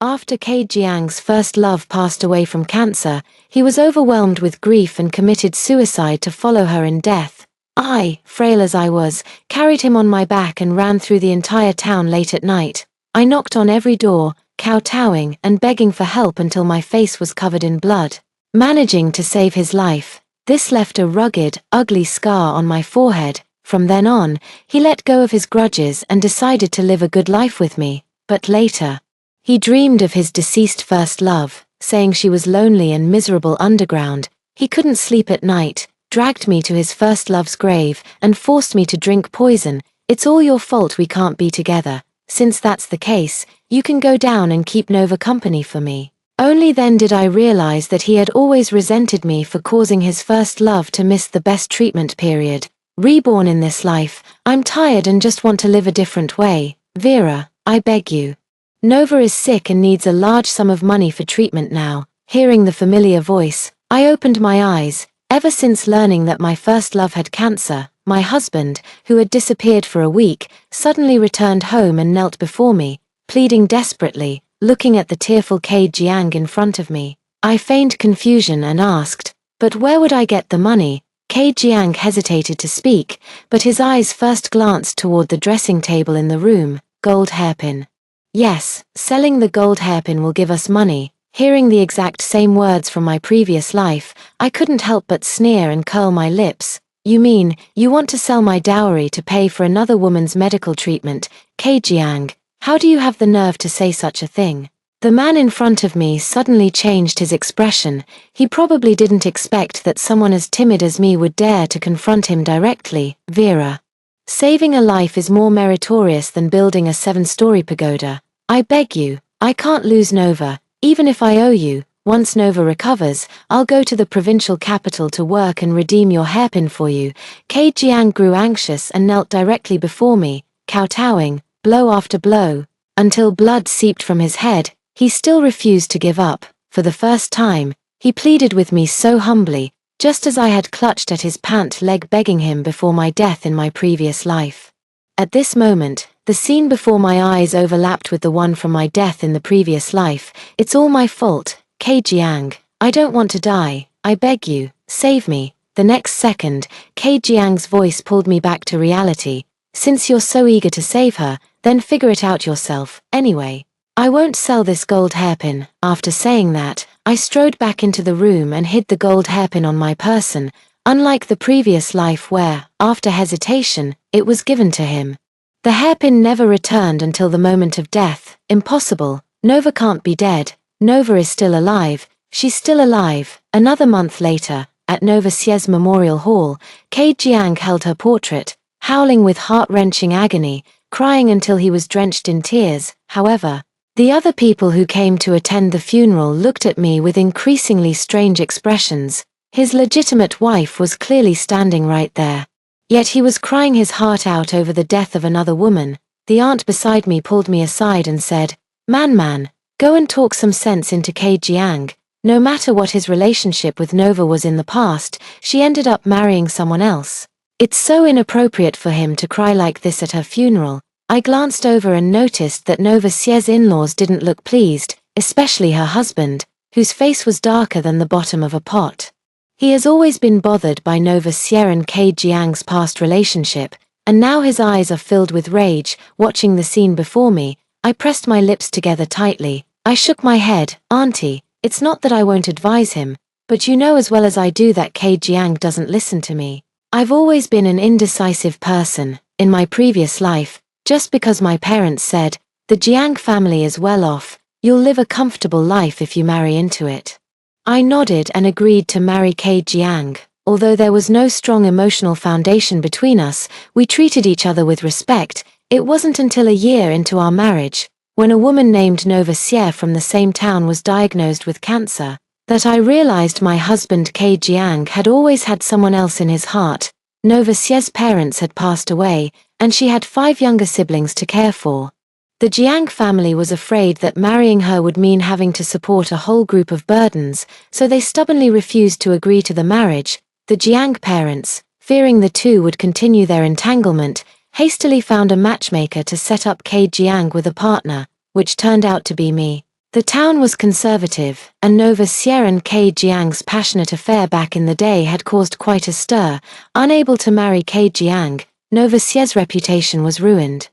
After Ke Jiang's first love passed away from cancer, he was overwhelmed with grief and committed suicide to follow her in death. I, frail as I was, carried him on my back and ran through the entire town late at night. I knocked on every door, kowtowing and begging for help until my face was covered in blood. Managing to save his life, this left a rugged, ugly scar on my forehead. From then on, he let go of his grudges and decided to live a good life with me, but later, he dreamed of his deceased first love, saying she was lonely and miserable underground. He couldn't sleep at night, dragged me to his first love's grave, and forced me to drink poison. It's all your fault we can't be together. Since that's the case, you can go down and keep Nova company for me. Only then did I realize that he had always resented me for causing his first love to miss the best treatment period. Reborn in this life, I'm tired and just want to live a different way. Vera, I beg you. Nova is sick and needs a large sum of money for treatment now. Hearing the familiar voice, I opened my eyes. Ever since learning that my first love had cancer, my husband, who had disappeared for a week, suddenly returned home and knelt before me, pleading desperately, looking at the tearful Ke Jiang in front of me. I feigned confusion and asked, "But where would I get the money?" Ke Jiang hesitated to speak, but his eyes first glanced toward the dressing table in the room. Gold hairpin. Yes, selling the gold hairpin will give us money. Hearing the exact same words from my previous life, I couldn't help but sneer and curl my lips. You mean, you want to sell my dowry to pay for another woman's medical treatment? Ke Jiang, how do you have the nerve to say such a thing? The man in front of me suddenly changed his expression. He probably didn't expect that someone as timid as me would dare to confront him directly. Vera. Saving a life is more meritorious than building a 7-story pagoda. I beg you, I can't lose Nova, even if I owe you. Once Nova recovers, I'll go to the provincial capital to work and redeem your hairpin for you. Ke Jiang grew anxious and knelt directly before me, kowtowing, blow after blow, until blood seeped from his head. He still refused to give up. For the first time, he pleaded with me so humbly, just as I had clutched at his pant leg begging him before my death in my previous life. At this moment, the scene before my eyes overlapped with the one from my death in the previous life. It's all my fault, Ke Jiang. I don't want to die. I beg you, save me. The next second, Ke Jiang's voice pulled me back to reality. Since you're so eager to save her, then figure it out yourself. Anyway, I won't sell this gold hairpin. After saying that, I strode back into the room and hid the gold hairpin on my person, unlike the previous life where, after hesitation, it was given to him. The hairpin never returned until the moment of death. Impossible. Nova can't be dead. Nova is still alive. She's still alive. Another month later, at Nova Sie's Memorial Hall, Ke Jiang held her portrait, howling with heart-wrenching agony, crying until he was drenched in tears. However, the other people who came to attend the funeral looked at me with increasingly strange expressions. His legitimate wife was clearly standing right there. Yet he was crying his heart out over the death of another woman. The aunt beside me pulled me aside and said, Man, go and talk some sense into Ke Jiang. No matter what his relationship with Nova was in the past, she ended up marrying someone else. It's so inappropriate for him to cry like this at her funeral. I glanced over and noticed that Nova Sie's in-laws didn't look pleased, especially her husband, whose face was darker than the bottom of a pot. He has always been bothered by Nova Sie and Ke Jiang's past relationship, and now his eyes are filled with rage. Watching the scene before me, I pressed my lips together tightly. I shook my head. Auntie, it's not that I won't advise him, but you know as well as I do that Ke Jiang doesn't listen to me. I've always been an indecisive person. In my previous life, just because my parents said, the Jiang family is well off, you'll live a comfortable life if you marry into it. I nodded and agreed to marry Ke Jiang. Although there was no strong emotional foundation between us, we treated each other with respect. It wasn't until a year into our marriage, when a woman named Nova Sie from the same town was diagnosed with cancer, that I realized my husband Ke Jiang had always had someone else in his heart. Nova Sie's parents had passed away, and she had 5 younger siblings to care for. The Jiang family was afraid that marrying her would mean having to support a whole group of burdens, so they stubbornly refused to agree to the marriage. The Jiang parents, fearing the two would continue their entanglement, hastily found a matchmaker to set up Ke Jiang with a partner, which turned out to be me. The town was conservative, and Novoselic and Ke Jiang's passionate affair back in the day had caused quite a stir. Unable to marry Ke Jiang, Novoselic's reputation was ruined.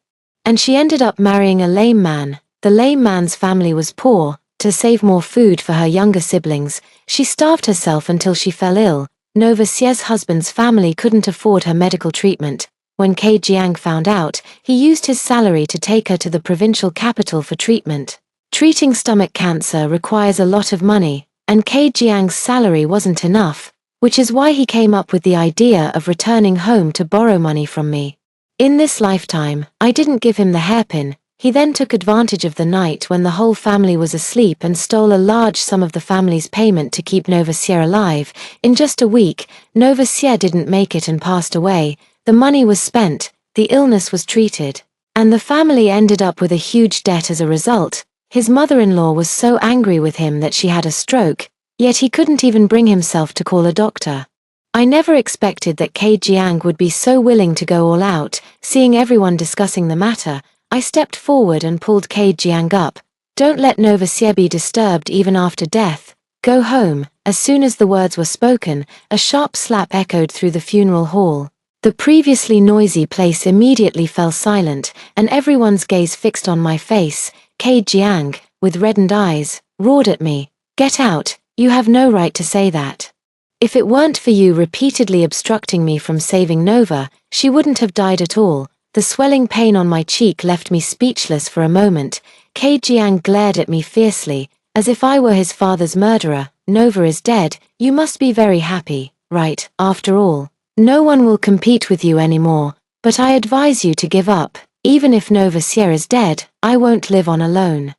And she ended up marrying a lame man. The lame man's family was poor. To save more food for her younger siblings, she starved herself until she fell ill. Novoselic's husband's family couldn't afford her medical treatment. When Ke Jiang found out, he used his salary to take her to the provincial capital for treatment. Treating stomach cancer requires a lot of money, and Ke Jiang's salary wasn't enough, which is why he came up with the idea of returning home to borrow money from me. In this lifetime, I didn't give him the hairpin. He then took advantage of the night when the whole family was asleep and stole a large sum of the family's payment to keep Novoselic alive. In just a week, Novoselic didn't make it and passed away. The money was spent, the illness was treated, and the family ended up with a huge debt as a result. His mother-in-law was so angry with him that she had a stroke, yet he couldn't even bring himself to call a doctor. I never expected that Ke Jiang would be so willing to go all out. Seeing everyone discussing the matter, I stepped forward and pulled Ke Jiang up. Don't let Novoselic be disturbed even after death. Go home. As soon as the words were spoken, a sharp slap echoed through the funeral hall. The previously noisy place immediately fell silent, and everyone's gaze fixed on my face. Ke Jiang, with reddened eyes, roared at me, "Get out, you have no right to say that. If it weren't for you repeatedly obstructing me from saving Nova, she wouldn't have died at all." The swelling pain on my cheek left me speechless for a moment. Ke Jiang glared at me fiercely, as if I were his father's murderer. "Nova is dead, you must be very happy, right? After all, no one will compete with you anymore, but I advise you to give up. Even if Novoselic is dead, I won't live on alone."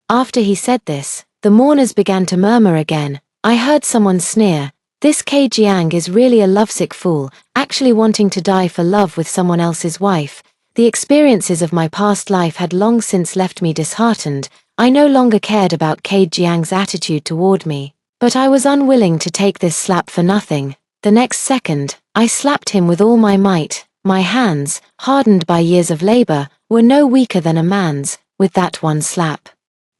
After he said this, the mourners began to murmur again. I heard someone sneer, "This Ke Jiang is really a lovesick fool, actually wanting to die for love with someone else's wife." The experiences of my past life had long since left me disheartened. I no longer cared about Ke Jiang's attitude toward me, but I was unwilling to take this slap for nothing. The next second, I slapped him with all my might. My hands, hardened by years of labor, were no weaker than a man's. With that one slap,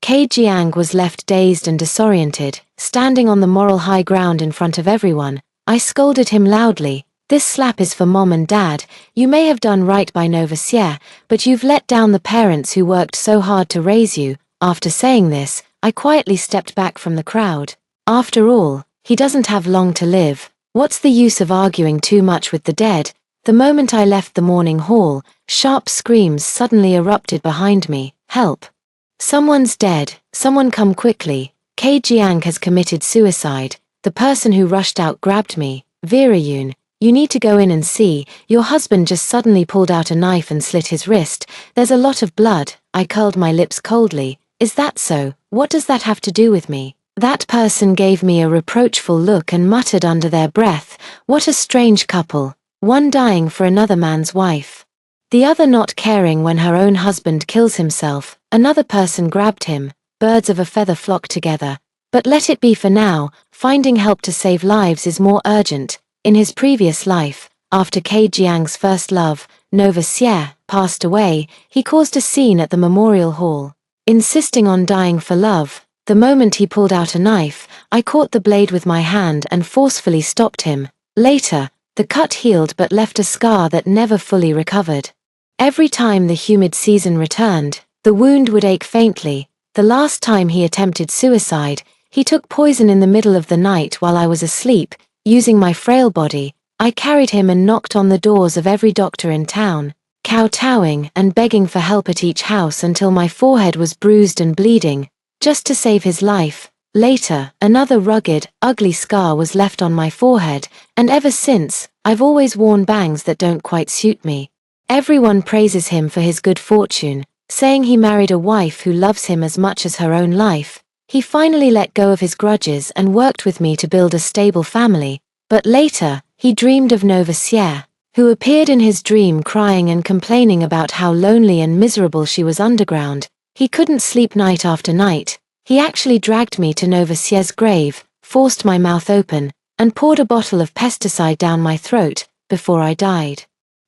Ke Jiang was left dazed and disoriented. Standing on the moral high ground in front of everyone, I scolded him loudly. "This slap is for Mom and Dad. You may have done right by Novoselic, but you've let down the parents who worked so hard to raise you." After saying this, I quietly stepped back from the crowd. After all, he doesn't have long to live. What's the use of arguing too much with the dead? The moment I left the mourning hall, sharp screams suddenly erupted behind me. "Help! Someone's dead, someone come quickly. Ke Jiang has committed suicide." The person who rushed out grabbed me. "Virayun, you need to go in and see. Your husband just suddenly pulled out a knife and slit his wrist. There's a lot of blood." I curled my lips coldly. "Is that so? What does that have to do with me?" That person gave me a reproachful look and muttered under their breath, "What a strange couple. One dying for another man's wife, the other not caring when her own husband kills himself." Another person grabbed him. Birds of a feather flock together. But let it be for now. Finding help to save lives is more urgent. In his previous life, after Ke Jiang's first love, Novoselic, passed away, he caused a scene at the memorial hall, insisting on dying for love. The moment he pulled out a knife, I caught the blade with my hand and forcefully stopped him. Later, the cut healed but left a scar that never fully recovered. Every time the humid season returned, the wound would ache faintly. The last time he attempted suicide, he took poison in the middle of the night while I was asleep. Using my frail body, I carried him and knocked on the doors of every doctor in town, kowtowing and begging for help at each house until my forehead was bruised and bleeding, just to save his life. Later, another rugged, ugly scar was left on my forehead, and ever since, I've always worn bangs that don't quite suit me. Everyone praises him for his good fortune, saying he married a wife who loves him as much as her own life. He finally let go of his grudges and worked with me to build a stable family. But later, he dreamed of Novoselic, who appeared in his dream crying and complaining about how lonely and miserable she was underground. He couldn't sleep night after night. He actually dragged me to Novoselic's grave, forced my mouth open, and poured a bottle of pesticide down my throat before I died.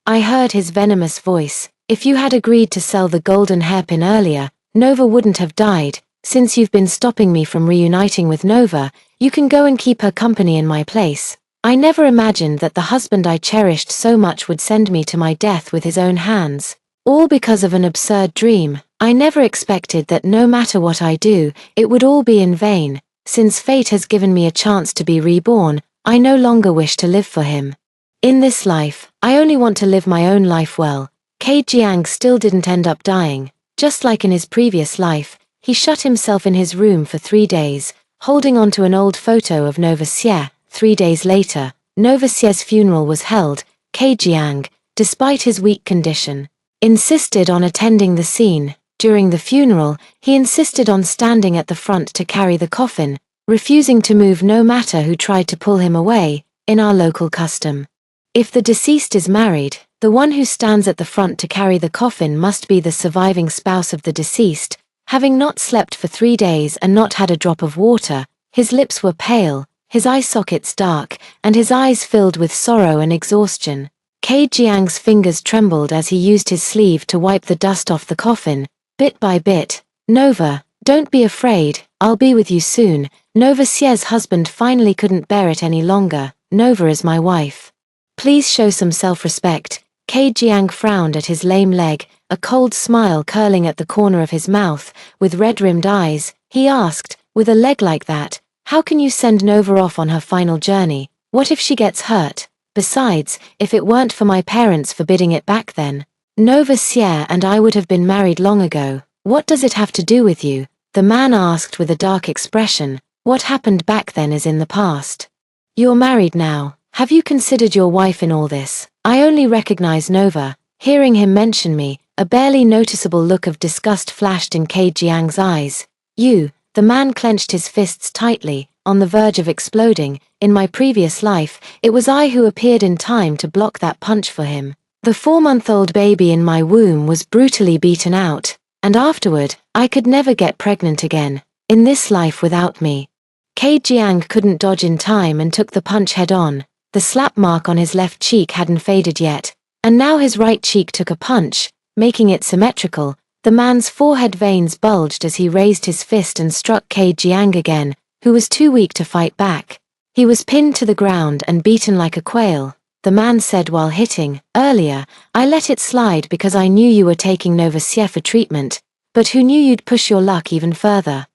I heard his venomous voice. "If you had agreed to sell the golden hairpin earlier, Nova wouldn't have died. Since you've been stopping me from reuniting with Nova, you can go and keep her company in my place. I never imagined that the husband I cherished so much would send me to my death with his own hands. All because of an absurd dream. I never expected that no matter what I do, it would all be in vain. Since fate has given me a chance to be reborn, I no longer wish to live for him. In this life, I only want to live my own life well. Jiang still didn't end up dying. Just like in his previous life, he shut himself in his room for 3 days, holding on to an old photo of Nova Xie. 3 days later, Nova Xie's funeral was held. Jiang, despite his weak condition, insisted on attending the scene. During the funeral, he insisted on standing at the front to carry the coffin, refusing to move no matter who tried to pull him away. In our local custom, if the deceased is married, the one who stands at the front to carry the coffin must be the surviving spouse of the deceased. Having not slept for 3 days and not had a drop of water, his lips were pale, his eye sockets dark, and his eyes filled with sorrow and exhaustion. Jiang's fingers trembled as he used his sleeve to wipe the dust off the coffin, bit by bit. Nova, don't be afraid, I'll be with you soon. Nova Xie's husband finally couldn't bear it any longer. Nova is my wife. Please show some self-respect. Jiang frowned at his lame leg, a cold smile curling at the corner of his mouth. With red-rimmed eyes, he asked, with a leg like that, how can you send Nova off on her final journey? What if she gets hurt? Besides, if it weren't for my parents forbidding it back then, Nova Xie and I would have been married long ago. What does it have to do with you? The man asked with a dark expression. What happened back then is in the past. You're married now. Have you considered your wife in all this? I only recognize Nova. Hearing him mention me, a barely noticeable look of disgust flashed in Jiang's eyes. You, the man clenched his fists tightly, on the verge of exploding. In my previous life, it was I who appeared in time to block that punch for him. The 4-month-old baby in my womb was brutally beaten out, and afterward, I could never get pregnant again, in this life without me. Jiang couldn't dodge in time and took the punch head-on. The slap mark on his left cheek hadn't faded yet, and now his right cheek took a punch, making it symmetrical. The man's forehead veins bulged as he raised his fist and struck Jiang again, who was too weak to fight back. He was pinned to the ground and beaten like a quail. The man said while hitting, earlier, I let it slide because I knew you were taking Nova Xie for treatment, but who knew you'd push your luck even further?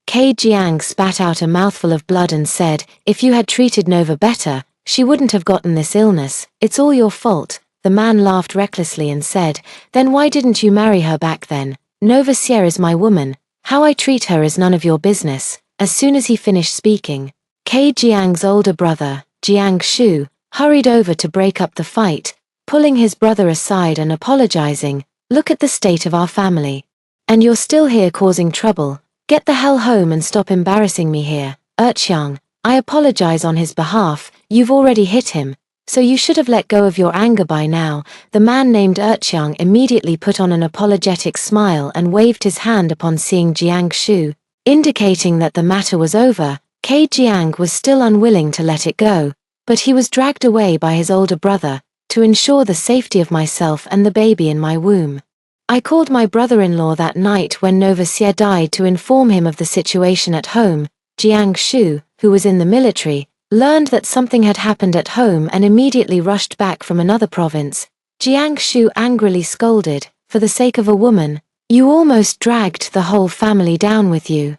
Jiang spat out a mouthful of blood and said, if you had treated Nova better, she wouldn't have gotten this illness. It's all your fault. The man laughed recklessly and said, then why didn't you marry her back then? Nova Xie is my woman. How I treat her is none of your business. As soon as he finished speaking, Jiang's older brother, Jiang Shu, hurried over to break up the fight, pulling his brother aside and apologizing. Look at the state of our family. And you're still here causing trouble. Get the hell home and stop embarrassing me here. Erqiang, I apologize on his behalf. You've already hit him, so you should have let go of your anger by now. The man named Erqiang immediately put on an apologetic smile and waved his hand upon seeing Jiang Shu, indicating that the matter was over. Jiang was still unwilling to let it go, but he was dragged away by his older brother, to ensure the safety of myself and the baby in my womb. I called my brother-in-law that night when Nova Xie died to inform him of the situation at home. Jiang Shu, who was in the military, learned that something had happened at home and immediately rushed back from another province. Jiang Shu angrily scolded, for the sake of a woman, you almost dragged the whole family down with you.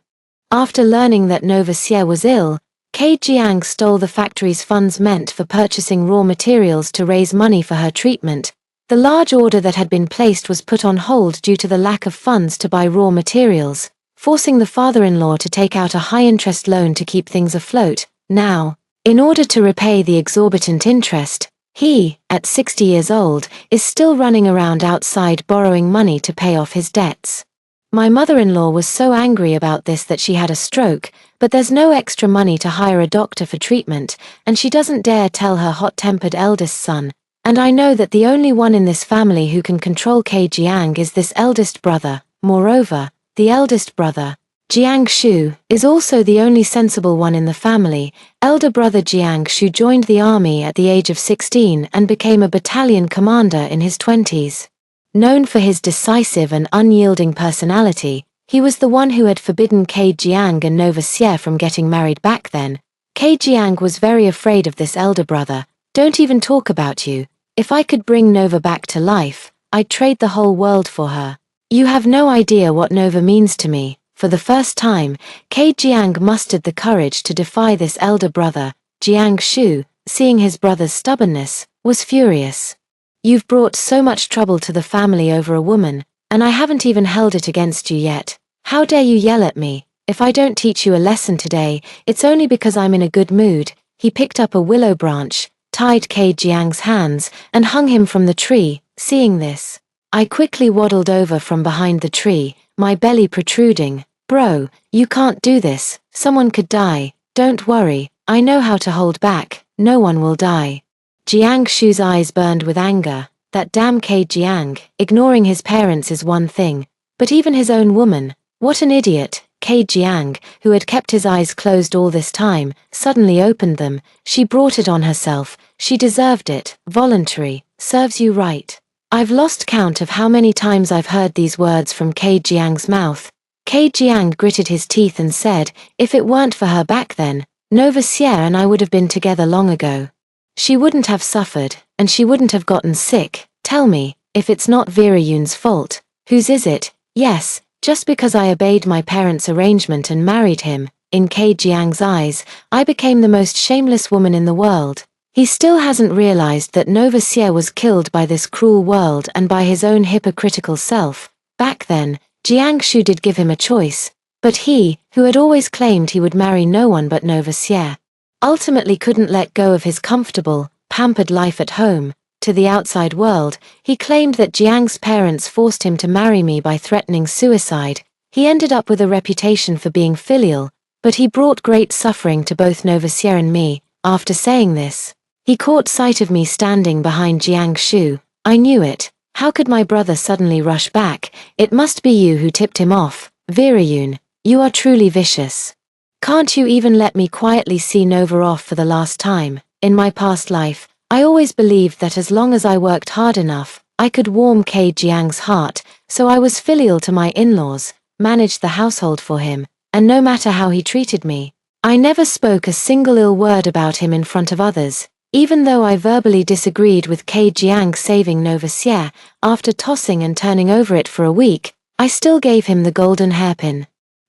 After learning that Nova Xie was ill, Jiang stole the factory's funds meant for purchasing raw materials to raise money for her treatment. The large order that had been placed was put on hold due to the lack of funds to buy raw materials, forcing the father-in-law to take out a high-interest loan to keep things afloat. Now, in order to repay the exorbitant interest, he, at 60 years old, is still running around outside borrowing money to pay off his debts. My mother-in-law was so angry about this that she had a stroke, but there's no extra money to hire a doctor for treatment, and she doesn't dare tell her hot-tempered eldest son. And I know that the only one in this family who can control Jiang is this eldest brother. Moreover, the eldest brother, Jiang Shu, is also the only sensible one in the family. Elder brother Jiang Shu joined the army at the age of 16 and became a battalion commander in his 20s. Known for his decisive and unyielding personality, He was the one who had forbidden Ke Jiang and Nova Xie from getting married back then. Ke Jiang was very afraid of this elder brother. Don't even talk about you. If I could bring Nova back to life, I'd trade the whole world for her. You have no idea what Nova means to me. For the first time, Ke Jiang mustered the courage to defy this elder brother. Jiang Shu, seeing his brother's stubbornness, was furious. You've brought so much trouble to the family over a woman, and I haven't even held it against you yet. How dare you yell at me? If I don't teach you a lesson today, it's only because I'm in a good mood. He picked up a willow branch, tied Ke Jiang's hands, and hung him from the tree. Seeing this, I quickly waddled over from behind the tree, my belly protruding. Bro, you can't do this, someone could die. Don't worry, I know how to hold back, no one will die. Jiang Shu's eyes burned with anger. That damn Ke Jiang, ignoring his parents is one thing, but even his own woman, what an idiot. Ke Jiang, who had kept his eyes closed all this time, suddenly opened them. She brought it on herself, she deserved it. Voluntary, serves you right. I've lost count of how many times I've heard these words from Ke Jiang's mouth. Ke Jiang gritted his teeth and said, if it weren't for her back then, Nova Xie and I would have been together long ago. She wouldn't have suffered, and she wouldn't have gotten sick. Tell me, if it's not Vera Yun's fault, whose is it? Yes, just because I obeyed my parents' arrangement and married him. In Ke Jiang's eyes, I became the most shameless woman in the world. He still hasn't realized that Nova Xie was killed by this cruel world and by his own hypocritical self. Back then, Jiang Shu did give him a choice, but he, who had always claimed he would marry no one but Nova Xie, ultimately couldn't let go of his comfortable, pampered life at home. To the outside world, he claimed that Jiang's parents forced him to marry me by threatening suicide. He ended up with a reputation for being filial, but he brought great suffering to both Nova Xie and me. After saying this, he caught sight of me standing behind Jiang Shu. I knew it. How could my brother suddenly rush back? It must be you who tipped him off. Vera Yun, you are truly vicious. Can't you even let me quietly see Nova off for the last time? In my past life, I always believed that as long as I worked hard enough, I could warm Ke Jiang's heart, so I was filial to my in-laws, managed the household for him, and no matter how he treated me, I never spoke a single ill word about him in front of others. Even though I verbally disagreed with Ke Jiang saving Nova Xie, after tossing and turning over it for a week, I still gave him the golden hairpin.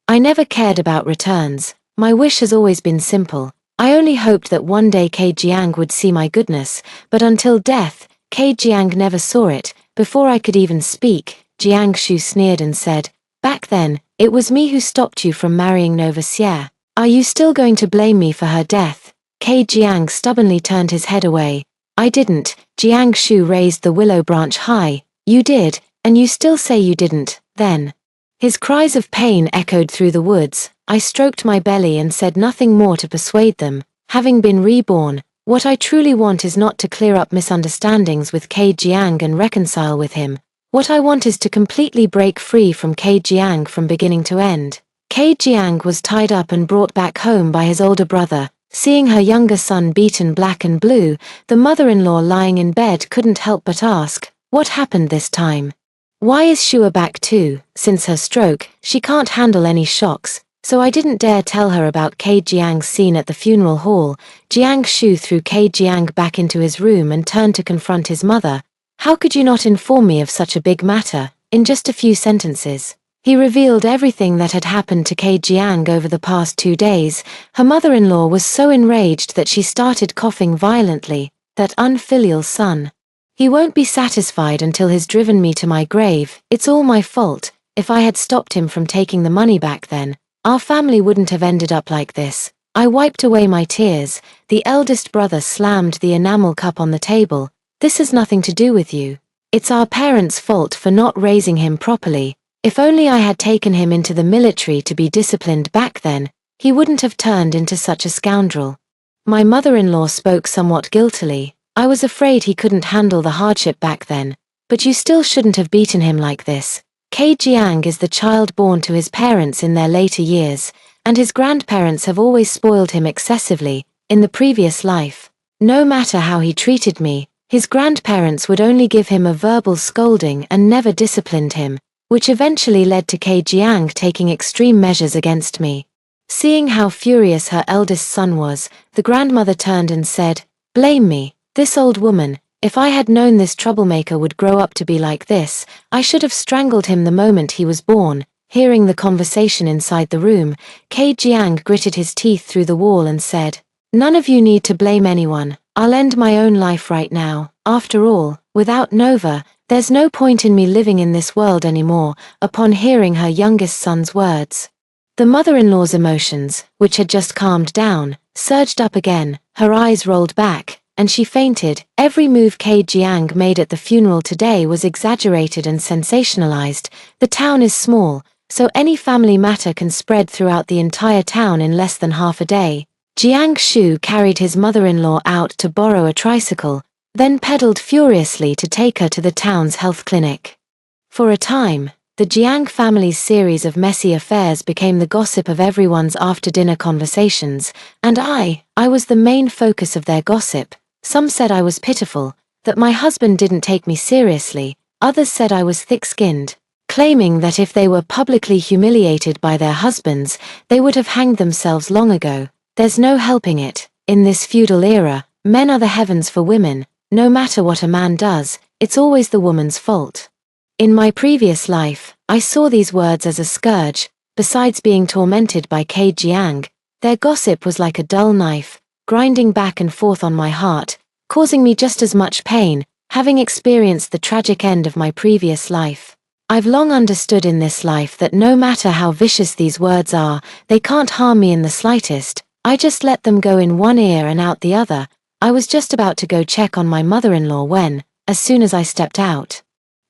I never cared about returns. My wish has always been simple. I only hoped that one day Ke Jiang would see my goodness, but until death, Ke Jiang never saw it. Before I could even speak, Jiang Shu sneered and said, back then, it was me who stopped you from marrying Nova Xie. Are you still going to blame me for her death? Ke Jiang stubbornly turned his head away. I didn't. Jiang Shu raised the willow branch high. You did, and you still say you didn't, then. His cries of pain echoed through the woods. I stroked my belly and said nothing more to persuade them. Having been reborn, what I truly want is not to clear up misunderstandings with Ke Jiang and reconcile with him. What I want is to completely break free from Ke Jiang from beginning to end. Ke Jiang was tied up and brought back home by his older brother. Seeing her younger son beaten black and blue, the mother-in-law lying in bed couldn't help but ask, what happened this time? Why is Shua back too? Since her stroke, she can't handle any shocks, so I didn't dare tell her about Ke Jiang's scene at the funeral hall. Jiang Shu threw Ke Jiang back into his room and turned to confront his mother. How could you not inform me of such a big matter? In just a few sentences, he revealed everything that had happened to Ke Jiang over the past 2 days. Her mother-in-law was so enraged that she started coughing violently. That unfilial son. He won't be satisfied until he's driven me to my grave. It's all my fault. If I had stopped him from taking the money back then, our family wouldn't have ended up like this. I wiped away my tears. The eldest brother slammed the enamel cup on the table. This has nothing to do with you. It's our parents' fault for not raising him properly. If only I had taken him into the military to be disciplined back then, he wouldn't have turned into such a scoundrel. My mother-in-law spoke somewhat guiltily. I was afraid he couldn't handle the hardship back then, but you still shouldn't have beaten him like this. Ke Jiang is the child born to his parents in their later years, and his grandparents have always spoiled him excessively. In the previous life, no matter how he treated me, his grandparents would only give him a verbal scolding and never disciplined him. which eventually led to Jiang taking extreme measures against me. Seeing how furious her eldest son was, the grandmother turned and said, "Blame me, this old woman. If I had known this troublemaker would grow up to be like this, I should have strangled him the moment he was born." Hearing the conversation inside the room, Jiang gritted his teeth through the wall and said, "None of you need to blame anyone. I'll end my own life right now. After all, without Nova, there's no point in me living in this world anymore." Upon hearing her youngest son's words, the mother-in-law's emotions, which had just calmed down, surged up again. Her eyes rolled back, and she fainted. Every move Jiang made at the funeral today was exaggerated and sensationalized. The town is small, so any family matter can spread throughout the entire town in less than half a day. Jiang Shu carried his mother-in-law out to borrow a tricycle, then pedaled furiously to take her to the town's health clinic. For a time, the Jiang family's series of messy affairs became the gossip of everyone's after-dinner conversations, and I was the main focus of their gossip. Some said I was pitiful, that my husband didn't take me seriously. Others said I was thick-skinned, claiming that if they were publicly humiliated by their husbands, they would have hanged themselves long ago. There's no helping it. In this feudal era, men are the heavens for women. No matter what a man does, it's always the woman's fault. In my previous life, I saw these words as a scourge. Besides being tormented by Jiang, their gossip was like a dull knife, grinding back and forth on my heart, causing me just as much pain, having experienced the tragic end of my previous life. I've long understood in this life that no matter how vicious these words are, they can't harm me in the slightest. I just let them go in one ear and out the other. I was just about to go check on my mother-in-law when, as soon as I stepped out,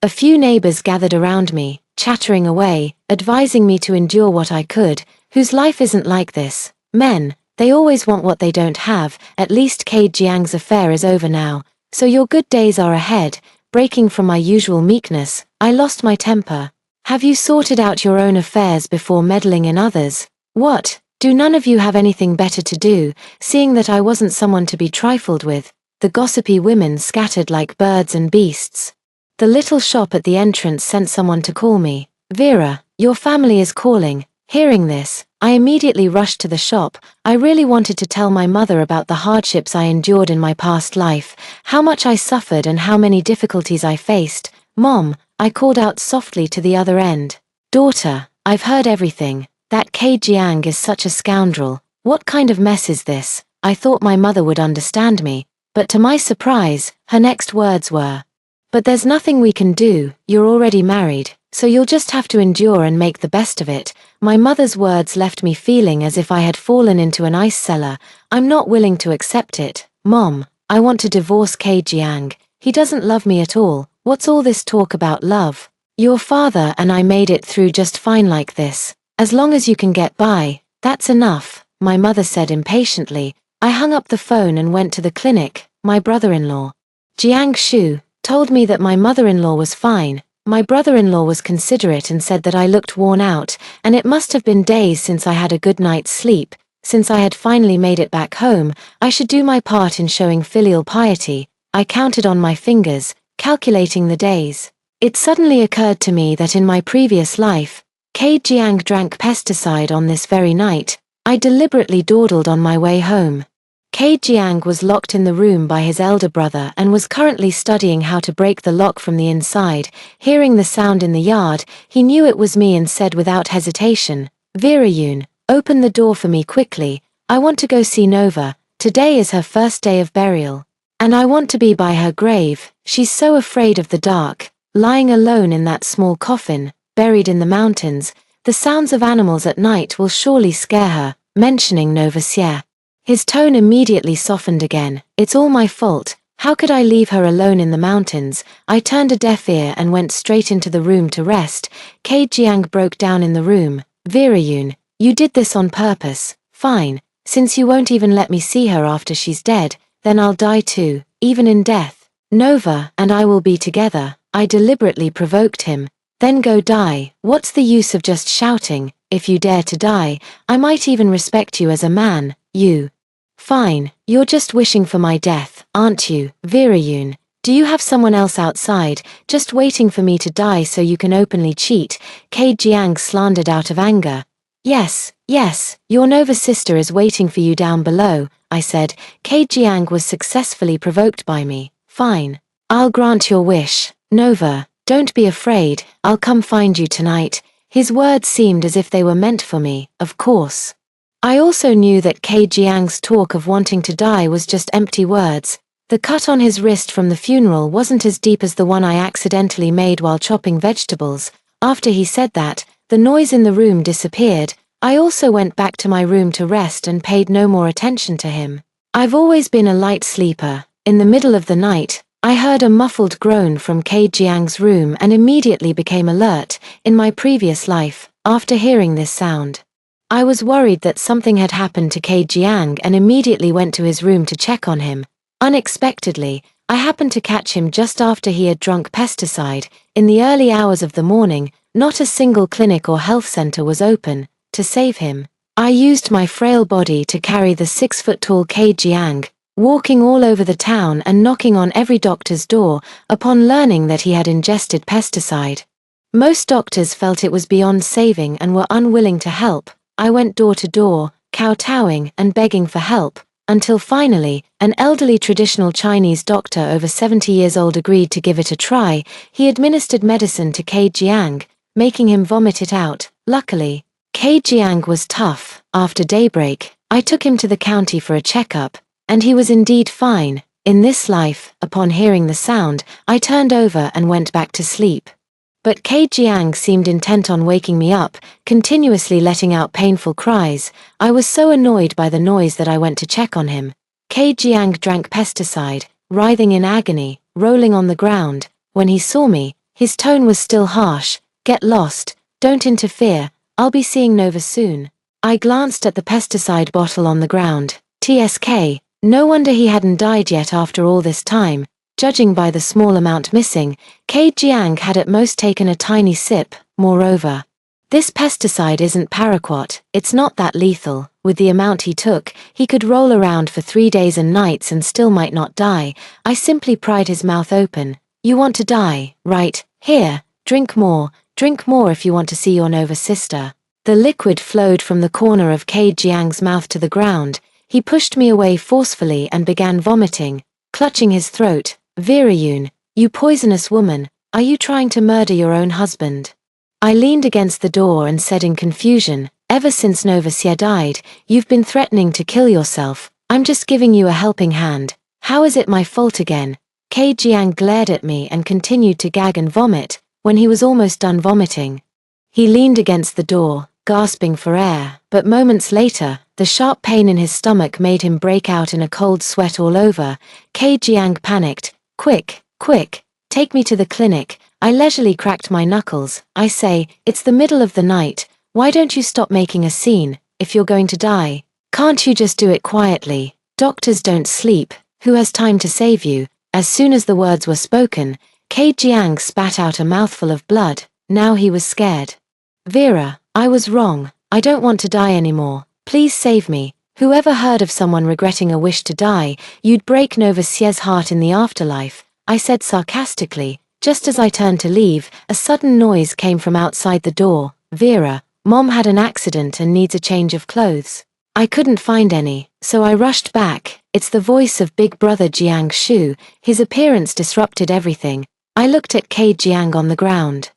a few neighbors gathered around me, chattering away, advising me to endure what I could. Whose life isn't like this? Men, they always want what they don't have. At least Jiang's affair is over now, so your good days are ahead. Breaking from my usual meekness, I lost my temper. "Have you sorted out your own affairs before meddling in others? What? Do none of you have anything better to do?" Seeing that I wasn't someone to be trifled with, the gossipy women scattered like birds and beasts. The little shop at the entrance sent someone to call me. "Vera, your family is calling." Hearing this, I immediately rushed to the shop. I really wanted to tell my mother about the hardships I endured in my past life, how much I suffered and how many difficulties I faced. "Mom," I called out softly to the other end. "Daughter, I've heard everything. That Jiang is such a scoundrel. What kind of mess is this?" I thought my mother would understand me, but to my surprise, her next words were, "But there's nothing we can do. You're already married, so you'll just have to endure and make the best of it." My mother's words left me feeling as if I had fallen into an ice cellar. I'm not willing to accept it. "Mom, I want to divorce Jiang. He doesn't love me at all. What's all this talk about love? Your father and I made it through just fine like this. As long as you can get by, that's enough," my mother said impatiently. I hung up the phone and went to the clinic. My brother-in-law, Jiang Shu, told me that my mother-in-law was fine. My brother-in-law was considerate and said that I looked worn out, and it must have been days since I had a good night's sleep. Since I had finally made it back home, I should do my part in showing filial piety. I counted on my fingers, calculating the days. It suddenly occurred to me that in my previous life, Jiang drank pesticide on this very night. I deliberately dawdled on my way home. Jiang was locked in the room by his elder brother and was currently studying how to break the lock from the inside. Hearing the sound in the yard, he knew it was me and said without hesitation, "Virayun, open the door for me quickly. I want to go see Nova. Today is her first day of burial. And I want to be by her grave. She's so afraid of the dark, lying alone in that small coffin, buried in the mountains. The sounds of animals at night will surely scare her." Mentioning Novacia, his tone immediately softened again. "It's all my fault. How could I leave her alone in the mountains?" I turned a deaf ear and went straight into the room to rest. Jiang broke down in the room. "Virayun, you did this on purpose. Fine. Since you won't even let me see her after she's dead, then I'll die too, even in death. Nova and I will be together." I deliberately provoked him. "Then go die. What's the use of just shouting? If you dare to die, I might even respect you as a man. You. Fine, you're just wishing for my death, aren't you, Virayun? Do you have someone else outside, just waiting for me to die so you can openly cheat? Ke Jiang slandered out of anger. Yes, your Nova sister is waiting for you down below, I said. Ke Jiang was successfully provoked by me. Fine. I'll grant your wish. Nova, don't be afraid, I'll come find you tonight. His words seemed as if they were meant for me, of course. I also knew that Ke Jiang's talk of wanting to die was just empty words. The cut on his wrist from the funeral wasn't as deep as the one I accidentally made while chopping vegetables. After he said that, the noise in the room disappeared. I also went back to my room to rest and paid no more attention to him. I've always been a light sleeper. In the middle of the night, I heard a muffled groan from Ke Jiang's room and immediately became alert. In my previous life, after hearing this sound, I was worried that something had happened to Ke Jiang and immediately went to his room to check on him. Unexpectedly, I happened to catch him just after he had drunk pesticide. In the early hours of the morning, not a single clinic or health center was open. To save him, I used my frail body to carry the 6-foot-tall Ke Jiang, walking all over the town and knocking on every doctor's door upon learning that he had ingested pesticide. Most doctors felt it was beyond saving and were unwilling to help. I went door to door, kowtowing and begging for help, until finally, an elderly traditional Chinese doctor over 70 years old agreed to give it a try. He administered medicine to Ke Jiang, making him vomit it out. Luckily, Ke Jiang was tough. After daybreak, I took him to the county for a checkup, and he was indeed fine. In this life, upon hearing the sound, I turned over and went back to sleep. But Ke Jiang seemed intent on waking me up, continuously letting out painful cries. I was so annoyed by the noise that I went to check on him. Ke Jiang drank pesticide, writhing in agony, rolling on the ground. When he saw me, his tone was still harsh. Get lost, don't interfere, I'll be seeing Nova soon. I glanced at the pesticide bottle on the ground. TSK, no wonder he hadn't died yet after all this time. Judging by the small amount missing, Ke Jiang had at most taken a tiny sip. Moreover, this pesticide isn't paraquat, it's not that lethal. With the amount he took, he could roll around for 3 days and nights and still might not die. I simply pried his mouth open. You want to die, right? Here, drink more if you want to see your Nova sister. The liquid flowed from the corner of Ke Jiang's mouth to the ground. He pushed me away forcefully and began vomiting, clutching his throat. Virayun, you poisonous woman, are you trying to murder your own husband? I leaned against the door and said in confusion, ever since Nova Xie died, you've been threatening to kill yourself. I'm just giving you a helping hand. How is it my fault again? Ke Jiang glared at me and continued to gag and vomit. When he was almost done vomiting, he leaned against the door, gasping for air, but moments later, the sharp pain in his stomach made him break out in a cold sweat all over. Ke Jiang panicked. Quick, take me to the clinic. I leisurely cracked my knuckles. I say, it's the middle of the night. Why don't you stop making a scene? If you're going to die, can't you just do it quietly? Doctors don't sleep. Who has time to save you? As soon as the words were spoken, Ke Jiang spat out a mouthful of blood. Now he was scared. Vera, I was wrong. I don't want to die anymore. Please save me. Whoever heard of someone regretting a wish to die? You'd break Nova Xie's heart in the afterlife, I said sarcastically. Just as I turned to leave, a sudden noise came from outside the door. Vera, Mom had an accident and needs a change of clothes. I couldn't find any, so I rushed back. It's the voice of Big Brother Jiang Shu. His appearance disrupted everything. I looked at Ke Jiang on the ground,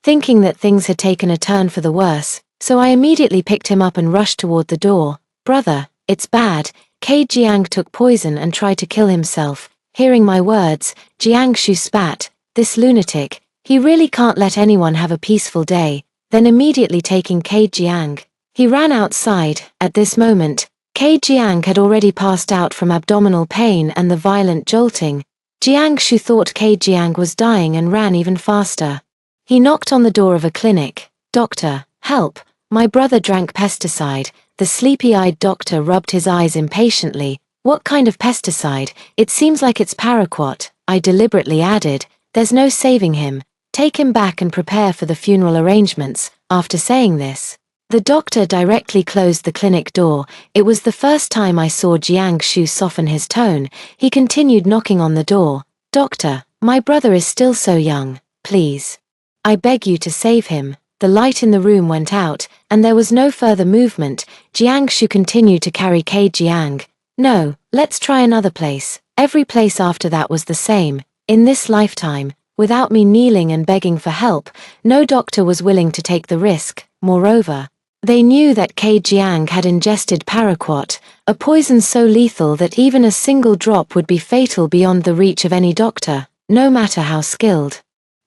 thinking that things had taken a turn for the worse, so I immediately picked him up and rushed toward the door. Brother, it's bad. Ke Jiang took poison and tried to kill himself. Hearing my words, Jiang Shu spat. This lunatic, he really can't let anyone have a peaceful day. Then immediately taking Ke Jiang, he ran outside. At this moment, Ke Jiang had already passed out from abdominal pain and the violent jolting. Jiang Shu thought Ke Jiang was dying and ran even faster. He knocked on the door of a clinic. Doctor, help, my brother drank pesticide. The sleepy-eyed doctor rubbed his eyes impatiently. What kind of pesticide? It seems like it's paraquat, I deliberately added. There's no saving him. Take him back and prepare for the funeral arrangements. After saying this, the doctor directly closed the clinic door. It was the first time I saw Jiang Shu soften his tone. He continued knocking on the door. "Doctor, my brother is still so young, please. I beg you to save him." The light in the room went out, and there was no further movement. Jiangsu continued to carry Jiang. "No, let's try another place." Every place after that was the same. In this lifetime, without me kneeling and begging for help, no doctor was willing to take the risk. Moreover, they knew that Jiang had ingested paraquat, a poison so lethal that even a single drop would be fatal beyond the reach of any doctor, no matter how skilled.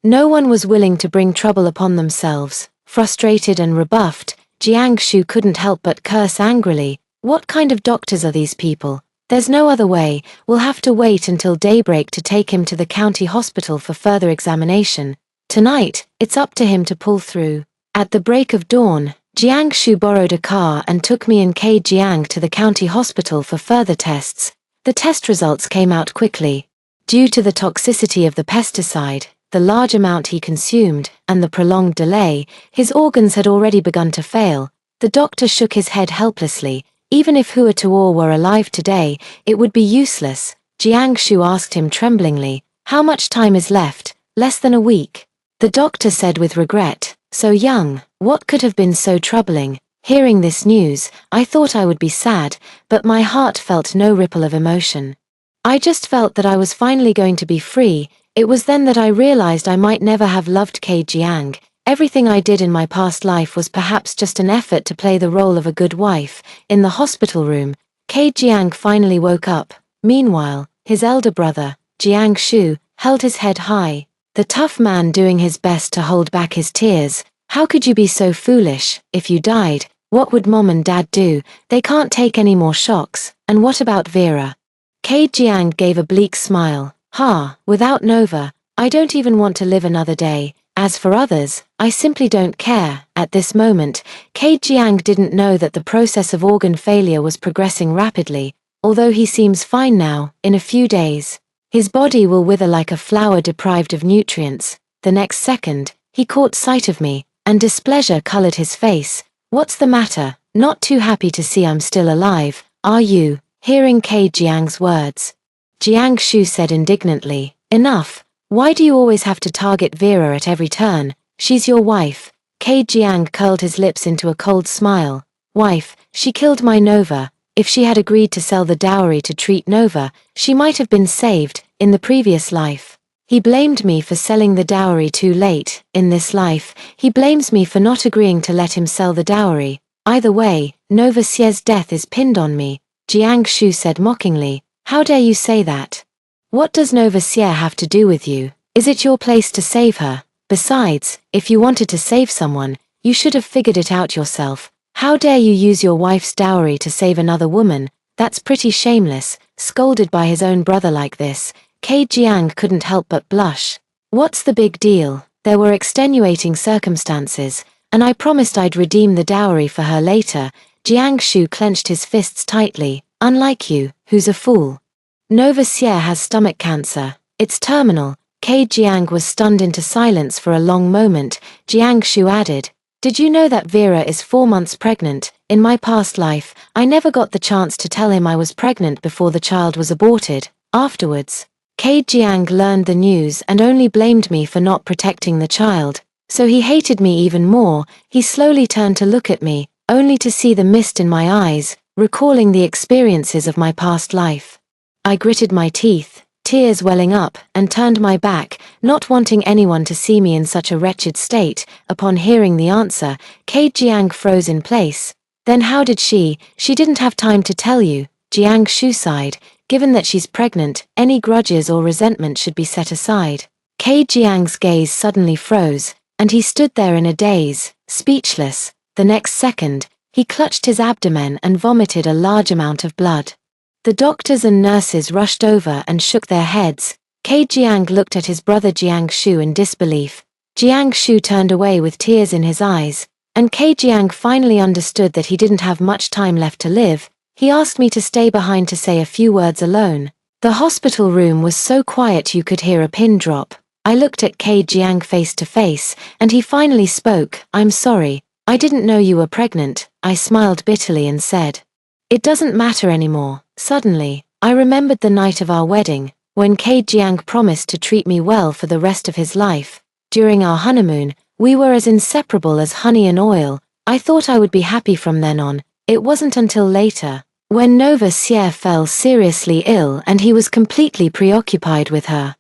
No one was willing to bring trouble upon themselves. Frustrated and rebuffed, Jiangsu couldn't help but curse angrily. "What kind of doctors are these people? There's no other way. We'll have to wait until daybreak to take him to the county hospital for further examination. Tonight, it's up to him to pull through." At the break of dawn, Jiangsu borrowed a car and took me and Jiang to the county hospital for further tests. The test results came out quickly. Due to the toxicity of the pesticide, the large amount he consumed, and the prolonged delay, his organs had already begun to fail. The doctor shook his head helplessly. Even if Hua Tuor were alive today, it would be useless. Jiangsu asked him tremblingly, "How much time is left?" "Less than a week." The doctor said with regret, "So young, what could have been so troubling?" Hearing this news, I thought I would be sad, but my heart felt no ripple of emotion. I just felt that I was finally going to be free. It was then that I realized I might never have loved Jiang. Everything I did in my past life was perhaps just an effort to play the role of a good wife. In the hospital room, Jiang finally woke up. Meanwhile, his elder brother, Jiangsu, held his head high, the tough man doing his best to hold back his tears. "How could you be so foolish? If you died, what would mom and dad do? They can't take any more shocks. And what about Vera?" Jiang gave a bleak smile. Without Nova, I don't even want to live another day. As for others, I simply don't care." At this moment, Jiang didn't know that the process of organ failure was progressing rapidly. Although he seems fine now, in a few days, his body will wither like a flower deprived of nutrients. The next second, he caught sight of me, and displeasure colored his face. "What's the matter? Not too happy to see I'm still alive, are you?" Hearing Jiang's words, Jiangsu said indignantly, "Enough. Why do you always have to target Vera at every turn? She's your wife." Jiang curled his lips into a cold smile. "Wife, she killed my Nova. If she had agreed to sell the dowry to treat Nova, she might have been saved. In the previous life, he blamed me for selling the dowry too late. In this life, he blames me for not agreeing to let him sell the dowry. Either way, Nova Xie's death is pinned on me." Jiangsu said mockingly, "How dare you say that? What does Nova Xie have to do with you? Is it your place to save her? Besides, if you wanted to save someone, you should have figured it out yourself. How dare you use your wife's dowry to save another woman? That's pretty shameless." Scolded by his own brother like this, Jiang couldn't help but blush. "What's the big deal? There were extenuating circumstances, and I promised I'd redeem the dowry for her later." Jiangsu clenched his fists tightly. "Unlike you, who's a fool. Nova Xie has stomach cancer. It's terminal." Jiang was stunned into silence for a long moment. Jiangsu added, "Did you know that Vera is 4 months pregnant? In my past life, I never got the chance to tell him I was pregnant before the child was aborted. Afterwards, Jiang learned the news and only blamed me for not protecting the child. So he hated me even more." He slowly turned to look at me, only to see the mist in my eyes, recalling the experiences of my past life. I gritted my teeth, tears welling up, and turned my back, not wanting anyone to see me in such a wretched state. Upon hearing the answer, Jiang froze in place. "Then how did she didn't have time to tell you." Jiangsu sighed. "Given that she's pregnant, any grudges or resentment should be set aside." Jiang's gaze suddenly froze, and he stood there in a daze, speechless. The next second, he clutched his abdomen and vomited a large amount of blood. The doctors and nurses rushed over and shook their heads. Jiang looked at his brother Jiangsu in disbelief. Jiangsu turned away with tears in his eyes, and Jiang finally understood that he didn't have much time left to live. He asked me to stay behind to say a few words alone. The hospital room was so quiet you could hear a pin drop. I looked at Jiang face to face, and he finally spoke. "I'm sorry. I didn't know you were pregnant." I smiled bitterly and said, "It doesn't matter anymore." Suddenly, I remembered the night of our wedding. When Jiang promised to treat me well for the rest of his life. During our honeymoon, we were as inseparable as honey and oil. I thought I would be happy from then on. It wasn't until later, when Nova Sierra fell seriously ill and he was completely preoccupied with her,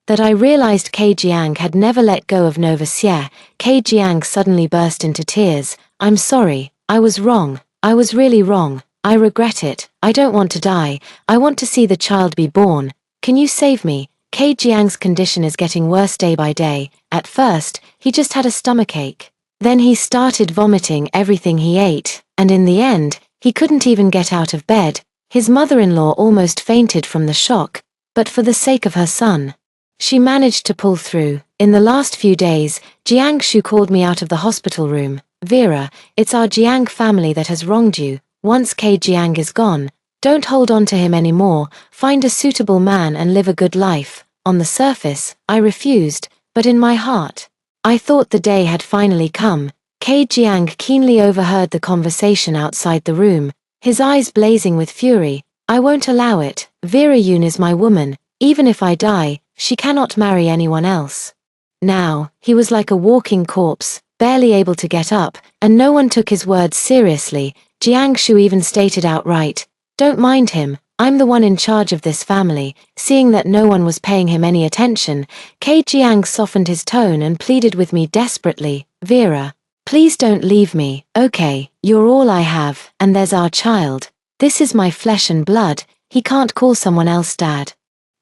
that I realized Jiang had never let go of Nova Sierra. Jiang suddenly burst into tears. "I'm sorry, I was wrong. I was really wrong. I regret it. I don't want to die. I want to see the child be born. Can you save me? Jiang's condition is getting worse day by day. At first, he just had a stomachache. Then he started vomiting everything he ate, and in the end, he couldn't even get out of bed. His mother-in-law almost fainted from the shock, but for the sake of her son, she managed to pull through. In the last few days, Jiangshu called me out of the hospital room. Vera, it's our Jiang family that has wronged you. Once Jiang is gone, don't hold on to him anymore. Find a suitable man and live a good life." On the surface, I refused, but in my heart, I thought the day had finally come. Jiang keenly overheard the conversation outside the room, his eyes blazing with fury. "I won't allow it. Vera Yun is my woman. Even if I die, she cannot marry anyone else." Now, he was like a walking corpse, barely able to get up, and no one took his words seriously. Jiangshu even stated outright, "Don't mind him, I'm the one in charge of this family." Seeing that no one was paying him any attention, Jiang softened his tone and pleaded with me desperately, "Vera, please don't leave me. Okay, you're all I have, and there's our child. This is my flesh and blood. He can't call someone else dad."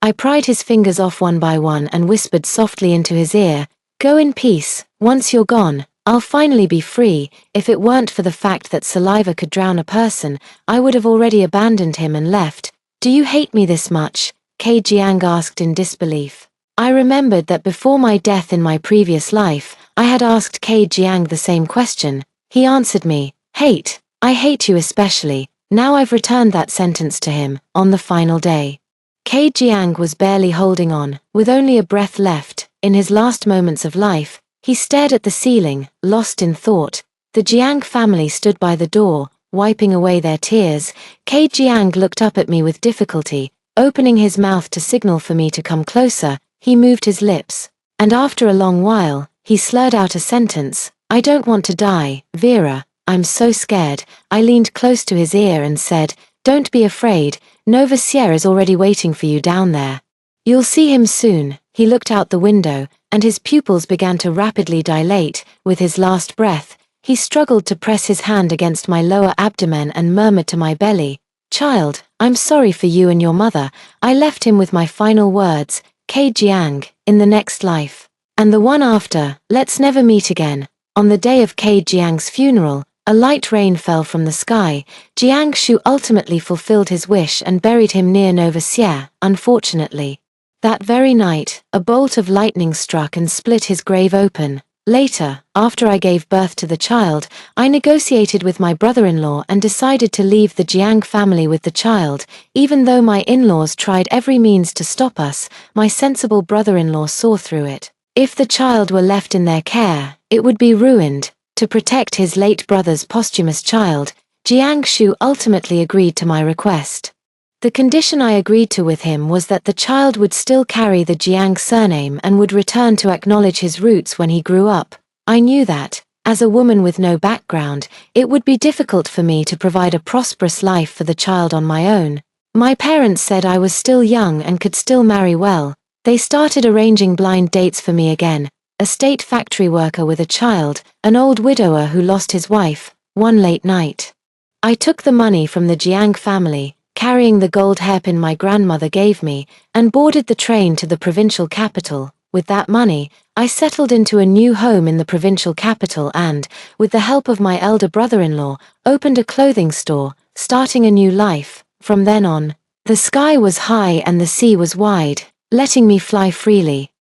I pried his fingers off one by one and whispered softly into his ear, "Go in peace. Once you're gone, I'll finally be free." If it weren't for the fact that saliva could drown a person, I would have already abandoned him and left. "Do you hate me this much?" Jiang asked in disbelief. I remembered that before my death in my previous life, I had asked Jiang the same question. He answered me, "Hate. I hate you especially." Now I've returned that sentence to him, on the final day. Jiang was barely holding on, with only a breath left. In his last moments of life, he stared at the ceiling, lost in thought. The Jiang family stood by the door, wiping away their tears. Jiang looked up at me with difficulty, opening his mouth to signal for me to come closer. He moved his lips, and after a long while, he slurred out a sentence, "I don't want to die, Vera. I'm so scared." I leaned close to his ear and said, "Don't be afraid. Nova Sierra is already waiting for you down there. You'll see him soon." He looked out the window, and his pupils began to rapidly dilate. With his last breath, he struggled to press his hand against my lower abdomen and murmured to my belly, "Child, I'm sorry for you and your mother." I left him with my final words, "Jiang, in the next life, and the one after, let's never meet again." On the day of Jiang's funeral, a light rain fell from the sky. Jiangshu ultimately fulfilled his wish and buried him near Nova Sierra. Unfortunately, that very night, a bolt of lightning struck and split his grave open. Later, after I gave birth to the child, I negotiated with my brother-in-law and decided to leave the Jiang family with the child. Even though my in-laws tried every means to stop us, my sensible brother-in-law saw through it. If the child were left in their care, it would be ruined. To protect his late brother's posthumous child, Jiangshu ultimately agreed to my request. The condition I agreed to with him was that the child would still carry the Jiang surname and would return to acknowledge his roots when he grew up. I knew that, as a woman with no background, it would be difficult for me to provide a prosperous life for the child on my own. My parents said I was still young and could still marry well. They started arranging blind dates for me again. A state factory worker with a child, an old widower who lost his wife. One late night, I took the money from the Jiang family, carrying the gold hairpin my grandmother gave me, and boarded the train to the provincial capital. With that money, I settled into a new home in the provincial capital and, with the help of my elder brother-in-law, opened a clothing store, starting a new life. From then on, the sky was high and the sea was wide, letting me fly freely.